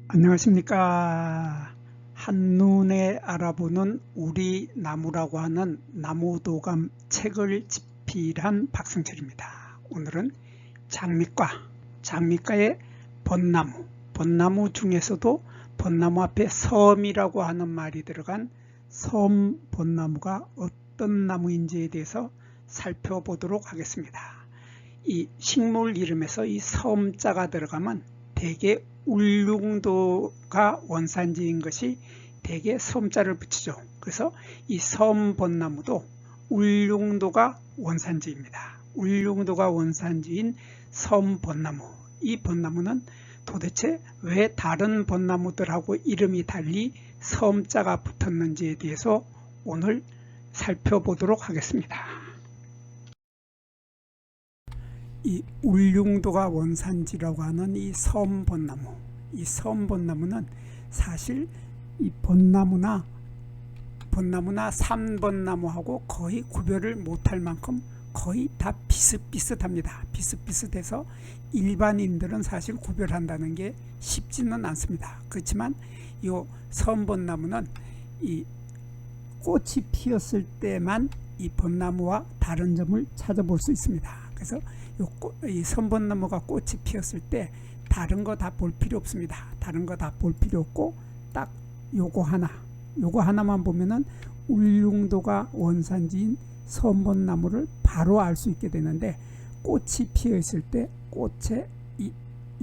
안녕하십니까. 한눈에 알아보는 우리 나무라고 하는 나무도감 책을 집필한 박승철입니다. 오늘은 장미과의 벚나무 중에서도 벚나무 앞에 섬이라고 하는 말이 들어간 섬벚나무가 어떤 나무인지에 대해서 살펴보도록 하겠습니다. 이 식물 이름에서 이 섬자가 들어가면 대개 울릉도가 원산지인 것이 대개 섬자를 붙이죠. 그래서 이 섬벚나무도 울릉도가 원산지입니다. 울릉도가 원산지인 섬벚나무. 이 벚나무는 도대체 왜 다른 벚나무들하고 이름이 달리 섬자가 붙었는지에 대해서 오늘 살펴보도록 하겠습니다. 이 울릉도가 원산지라고 하는 이 섬벚나무, 이 섬벚나무는 사실 이 벚나무나 산벚나무하고 거의 구별을 못할 만큼 거의 다 비슷비슷합니다. 비슷비슷해서 일반인들은 사실 구별한다는 게 쉽지는 않습니다. 그렇지만 이 섬벚나무는 이 꽃이 피었을 때만 이 벚나무와 다른 점을 찾아볼 수 있습니다. 그래서 이 섬벚나무가 꽃이 피었을 때 다른 거 다 볼 필요 없습니다. 다른 거 다 볼 필요 없고 딱 요거 하나만 보면은 울릉도가 원산지인 섬벚나무를 바로 알 수 있게 되는데, 꽃이 피어 있을 때 꽃의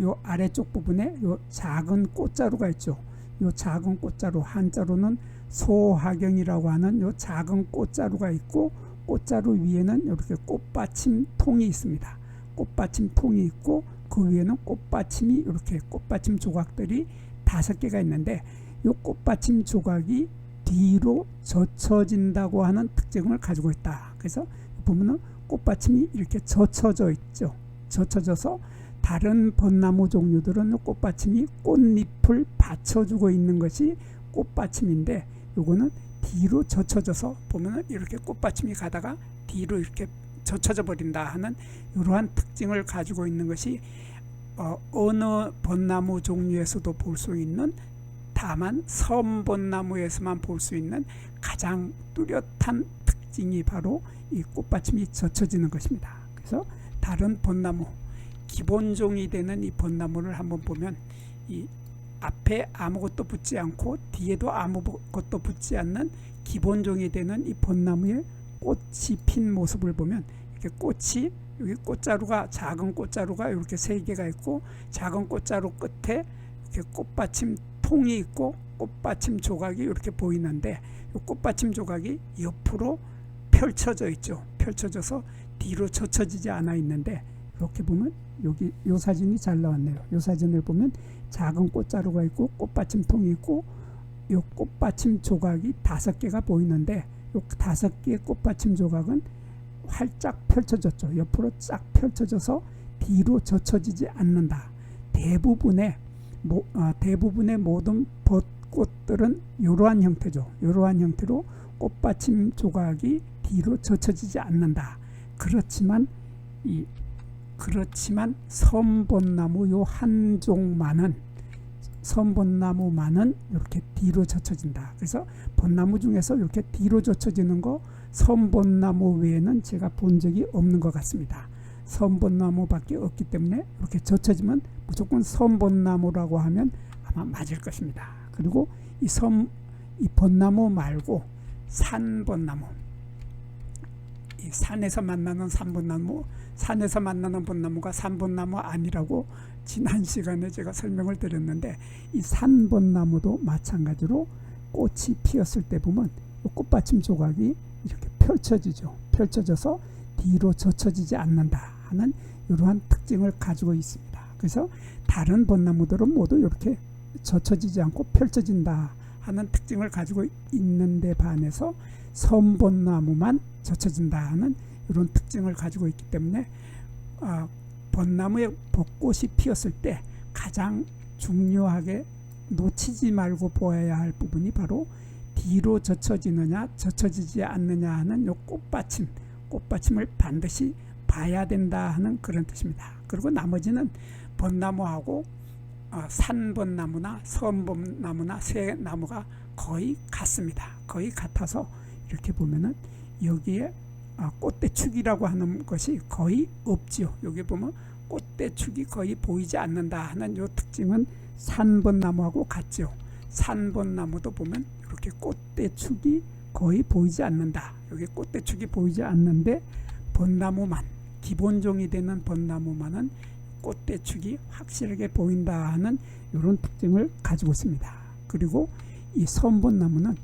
요 아래쪽 부분에 요 작은 꽃자루가 있죠. 요 작은 꽃자루, 한자로는 소하경이라고 하는 요 작은 꽃자루가 있고, 꽃자루 위에는 이렇게 꽃받침 통이 있습니다. 꽃받침 통이 있고 그 위에는 꽃받침이 이렇게 꽃받침 조각들이 5개가 있는데, 이 꽃받침 조각이 뒤로 젖혀진다고 하는 특징을 가지고 있다. 그래서 보면은 꽃받침이 이렇게 젖혀져 있죠. 젖혀져서 다른 벚나무 종류들은 꽃받침이 꽃잎을 받쳐주고 있는 것이 꽃받침인데, 요거는 뒤로 젖혀져서 보면은 이렇게 꽃받침이 가다가 뒤로 이렇게 젖혀져 버린다 하는 이러한 특징을 가지고 있는 것이 어느 벚나무 종류에서도 볼 수 있는, 다만 섬벚나무에서만 볼 수 있는 가장 뚜렷한 특징이 바로 이 꽃받침이 젖혀지는 것입니다. 그래서 다른 벚나무, 기본종이 되는 이 벚나무를 한번 보면 이 앞에 아무것도 붙지 않고 뒤에도 아무것도 붙지 않는 기본종이 되는 이 벚나무의 꽃이 핀 모습을 보면, 이렇게 꽃이 여기 꽃자루가, 작은 꽃자루가 이렇게 3개가 있고, 작은 꽃자루 끝에 이렇게 꽃받침 통이 있고 꽃받침 조각이 이렇게 보이는데, 이 꽃받침 조각이 옆으로 펼쳐져 있죠. 펼쳐져서 뒤로 젖혀지지 않아 있는데, 이렇게 보면 여기 이 사진이 잘 나왔네요. 이 사진을 보면 작은 꽃자루가 있고 꽃받침 통이 있고 이 꽃받침 조각이 5개가 보이는데, 이 5개의 꽃받침 조각은 활짝 펼쳐졌죠. 옆으로 쫙 펼쳐져서 뒤로 젖혀지지 않는다. 대부분의 모든 벚꽃들은 이러한 형태죠. 이러한 형태로 꽃받침 조각이 뒤로 젖혀지지 않는다. 그렇지만 섬벚나무 요 한 종만은, 섬벚나무만은 이렇게 뒤로 젖혀진다. 그래서 벚나무 중에서 이렇게 뒤로 젖혀지는 거 섬벚나무 외에는 제가 본 적이 없는 것 같습니다. 섬벚나무밖에 없기 때문에 이렇게 젖혀지면 무조건 섬벚나무라고 하면 아마 맞을 것입니다. 그리고 이 벚나무 말고 산벚나무, 이 산에서 만나는 벚나무가 산벚나무 아니라고 지난 시간에 제가 설명을 드렸는데, 이 산벚나무도 마찬가지로 꽃이 피었을 때 보면 꽃받침 조각이 이렇게 펼쳐지죠. 펼쳐져서 뒤로 젖혀지지 않는다 하는 이러한 특징을 가지고 있습니다. 그래서 다른 벚나무들은 모두 이렇게 젖혀지지 않고 펼쳐진다 하는 특징을 가지고 있는데 반해서 섬벚나무만 젖혀진다 하는 이런 특징을 가지고 있기 때문에 벚나무에 벚꽃이 피었을 때 가장 중요하게 놓치지 말고 보아야 할 부분이 바로 뒤로 젖혀지느냐 젖혀지지 않느냐 하는 요 꽃받침을 반드시 봐야 된다 하는 그런 뜻입니다. 그리고 나머지는 벚나무하고 산벚나무나 선벚나무나 새나무가 거의 같습니다. 거의 같아서 이렇게 보면은 여기에 꽃대축이라고 하는 것이 거의 없지요. 여기 보면 꽃대축이 거의 보이지 않는다 하는 요 특징은 산벚나무하고 같죠. 산벚나무도 보면 이렇게 꽃대축이 거의 보이지 않는다. 여기 꽃대축이 보이지 않는데 벚나무만, 기본종이 되는 벚나무만은 꽃대축이 확실하게 보인다 하는 이런 특징을 가지고 있습니다. 그리고 이 선벚나무는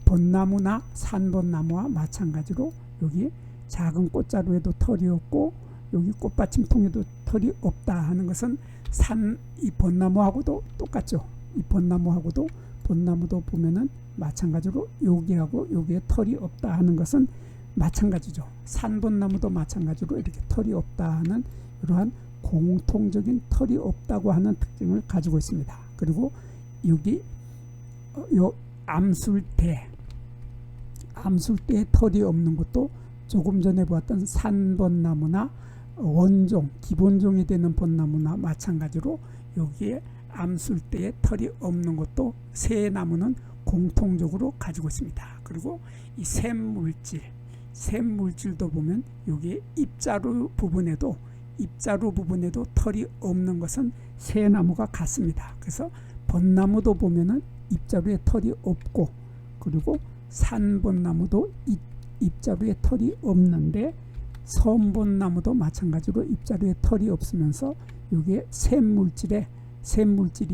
벚나무나 산벚나무와 마찬가지로 여기 작은 꽃자루에도 털이 없고 여기 꽃받침통에도 털이 없다 하는 것은 이 벚나무하고도 똑같죠. 이 벚나무하고도 벚나무도 보면은 마찬가지로 여기하고 여기에 털이 없다 하는 것은 마찬가지죠. 산벚나무도 마찬가지로 이렇게 털이 없다 하는 이러한 공통적인 털이 없다고 하는 특징을 가지고 있습니다. 그리고 여기 요 암술대에 털이 없는 것도 조금 전에 보았던 산벚나무나 원종, 기본종이 되는 벚나무나 마찬가지로 여기에 암술대에 털이 없는 것도 새나무는 공통적으로 가지고 있습니다. 그리고 이 샘물질도 보면 여기 입자루 부분에도 털이 없는 것은 새나무가 같습니다. 그래서 벚나무도 보면은 입자루에 털이 없고 그리고 산벚나무도 입자루에 털이 없는데 선벚나무도 마찬가지로 입자루에 털이 없으면서 여기에 샘물질이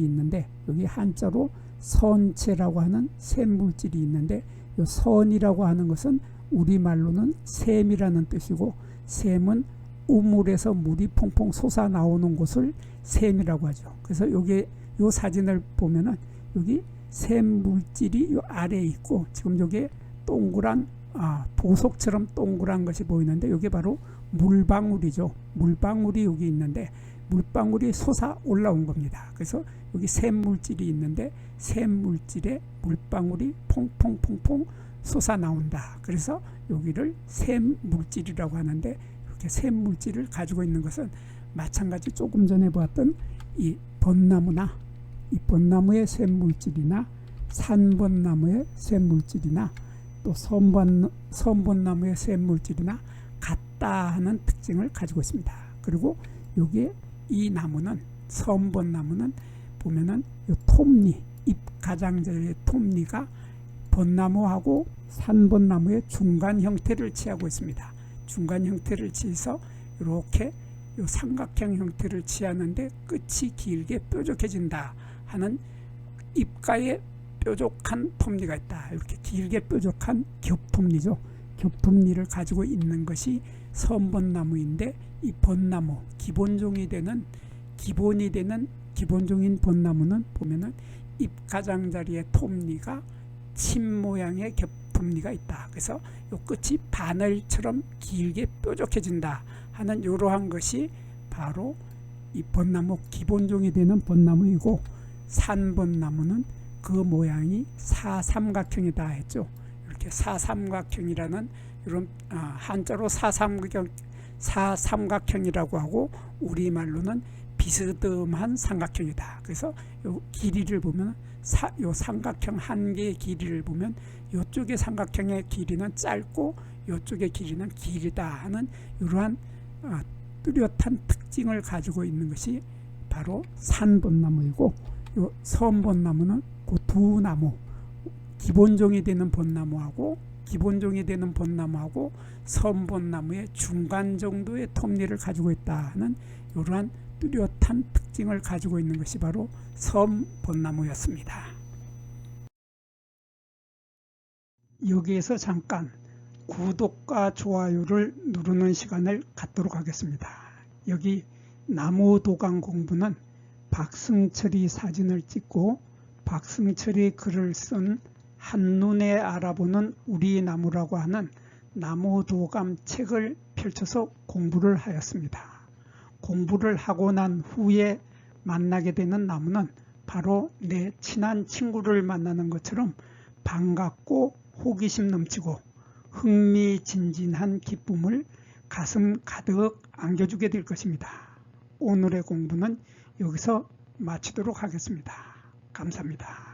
있는데 여기 한자로 선체라고 하는 샘물질이 있는데 이 선이라고 하는 것은 우리말로는 샘이라는 뜻이고 샘은 우물에서 물이 퐁퐁 솟아 나오는 곳을 샘이라고 하죠. 그래서 여기 이 사진을 보면은 여기 샘물질이 이 아래에 있고 지금 여기에 동그란 보석처럼 동그란 것이 보이는데 이게 바로 물방울이죠. 물방울이 여기 있는데 물방울이 솟아 올라온 겁니다. 그래서 여기 샘물질이 있는데 샘물질에 물방울이 퐁퐁퐁퐁 솟아 나온다. 그래서 여기를 샘물질이라고 하는데 이렇게 샘물질을 가지고 있는 것은 마찬가지 조금 전에 보았던 이 벚나무의 샘물질이나 산벚나무의 샘물질이나 또 선벚나무의 샘물질이나 같다 하는 특징을 가지고 있습니다. 그리고 여기에 이 나무는 선벚나무는 보면은 이 톱니, 잎 가장자리의 톱니가 벚나무하고 산벚나무의 중간 형태를 취하고 있습니다. 중간 형태를 취해서 이렇게 이 삼각형 형태를 취하는데 끝이 길게 뾰족해진다 하는 잎가에 뾰족한 톱니가 있다. 이렇게 길게 뾰족한 겹톱니죠. 겹톱니를 가지고 있는 것이 선벚나무인데 이 벚나무 기본종인 벚나무는 보면은 잎 가장자리의 톱니가 침 모양의 겹톱니가 있다. 그래서 이 끝이 바늘처럼 길게 뾰족해진다 하는 이러한 것이 바로 이 벚나무 기본종이 되는 벚나무이고 산벚나무는 그 모양이 사삼각형이다 했죠. 이렇게 사삼각형이라는 이런 한자로 사삼각형이라고 하고 우리말로는 비스듬한 삼각형이다. 그래서 요 길이를 보면 요 삼각형 한 개의 길이를 보면 이쪽의 삼각형의 길이는 짧고 이쪽의 길이는 길다 하는 이러한 뚜렷한 특징을 가지고 있는 것이 바로 산벚나무이고 요 선벚나무는 그 두 나무 기본종이 되는 벚나무하고 선벚나무의 중간 정도의 톱니를 가지고 있다 하는 이러한 뚜렷한 특징을 가지고 있는 것이 바로 선벚나무였습니다. 여기에서 잠깐 구독과 좋아요를 누르는 시간을 갖도록 하겠습니다. 여기 나무도감 공부는 박승철이 사진을 찍고 박승철이 글을 쓴 한눈에 알아보는 우리 나무라고 하는 나무도감 책을 펼쳐서 공부를 하였습니다. 공부를 하고 난 후에 만나게 되는 나무는 바로 내 친한 친구를 만나는 것처럼 반갑고 호기심 넘치고 흥미진진한 기쁨을 가슴 가득 안겨주게 될 것입니다. 오늘의 공부는 여기서 마치도록 하겠습니다. 감사합니다.